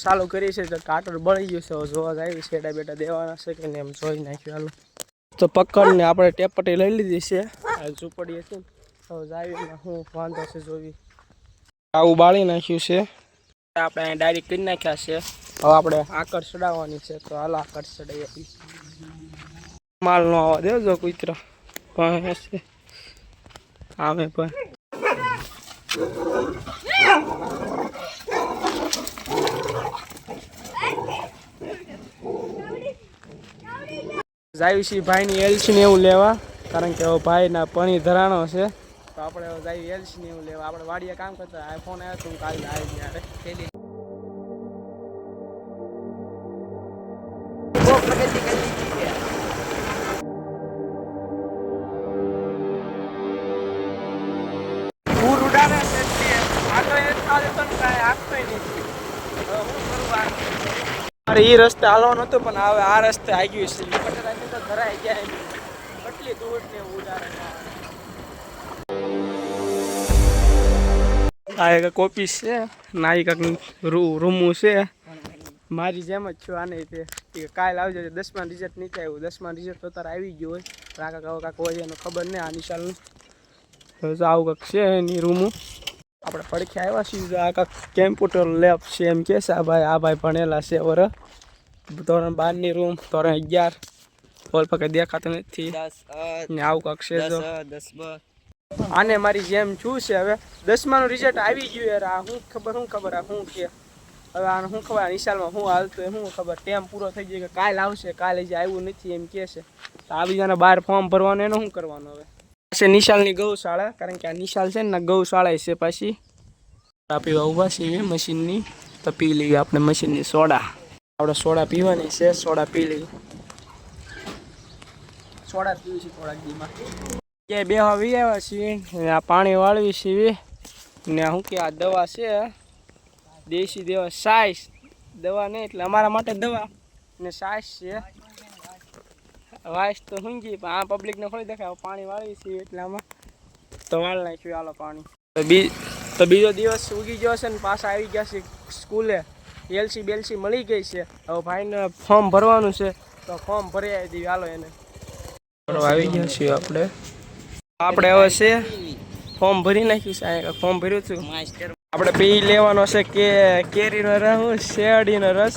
ચાલુ કરી છે તો કાટર બળી ગયું છે. જોવા જાય શેડા બેટા દેવાના છે કે ને એમ જોઈ નાખ્યું. હાલો તો પકડને આપણે ટેપપટ્ટી લઈ લીધી છે. ઝૂંપડી હતી તો જાવીને હું વાંધો છે જોવી. આવું બાળી નાખ્યું છે. આપણે અહીં ડાયરેક્ટ કરી નાખ્યા છે. હવે આપણે આકર ચડાવવાની છે તો હાલો આકર ચડાવી આપી. માલ નો આવવા દેજો કૂતરો પણ છે આવે પણ જાવીશી ભાઈની એલસી ને એવું લેવા, કારણ કે ભાઈના પણી ધરાણો છે તો આપણે જાવી એલસી ને એવું લેવા. આપણે વાડીએ કામ કરતા આઈફોન આવ્યો તો કાલે આવી ગયા. પૂર ઉડાડે અરે એ રસ્તે હાલવાનો હતો પણ હવે આ રસ્તે આવી ગયું છે. તો ધરાઈ ગયા કેટલી દૂર ને ઉડાડે. આ એક ઓફિસ છે ના કાંક રૂમું છે. મારી જેમ જ છું આને તે કાલે આવજો. 10માં રિઝલ્ટ નહીં થાય એવું. 10માં રિઝલ્ટ તો તારે આવી ગયું હોય. કાંક હોય એનો ખબર નહીં. આ નિશાલનું આવું કાંક છે એની રૂમું. આપણે પડખે આવ્યા છીએ. આ કાંક કેમ્પ્યુટર લેબ છે એમ કે છે. આ ભાઈ ભણેલા છે. ધોરણ 12ની રૂમ, ધોરણ 11 બોલ પકડ દેખાતું નથી ને આવું કાંક છે. આને મારી જેમ શું છે હવે 10માનું રિઝલ્ટ આવી ગયું યાર. આ શું ખબર આ શું કે હવે આને શું ખબર નિશાલમાં શું હાલતું શું ખબર. ટેમ પૂરો થઈ ગયો કે કાલે આવશે, કાલે જે આવ્યું નથી એમ કે છે. તો આવી જાને બહાર ફોર્મ ભરવાનું એનું શું કરવાનું હવે. છે નિશાલની ગૌશાળા, કારણ કે આ નિશાલ છે ને ગૌશાળા છે. પાછી પીવા ઊભા છીએ મશીનની તો પી લઈએ આપણે મશીનની સોડા. આપણે સોડા પીવાની છે. સોડા પી લઈએ. સોડા પીવી છે થોડાક દીમાં. ક્યાંય બેહવા વી આવ્યા છીએ. આ પાણી વાળવી છીએ ને શું કે આ દવા છે દેશી દવા સાઈસ દવા નહીં એટલે અમારા માટે દવા ને સાઈસ છે. વાઈસ તો ઊંઘી પણ આ પબ્લિકને થોડી દેખાય. પાણી વાળવી છીએ એટલે આમાં તો વાળ નાખ્યું. હાલો પાણી તો બીજો દિવસ ઉગી ગયો છે ને પાછા આવી ગયા છે સ્કૂલે. એલસી બેલસી મળી ગઈ છે. હવે ભાઈને ફોર્મ ભરવાનું છે તો ફોર્મ ભરી આવી દીધી. હાલો એને આવી ગયા છીએ આપણે હવે છે ફોર્મ ભરી નાખ્યું છે. ફોર્મ ભર્યું હતું આપણે પી લેવાનો છે કે કેરીનો રસ, શેરડીનો રસ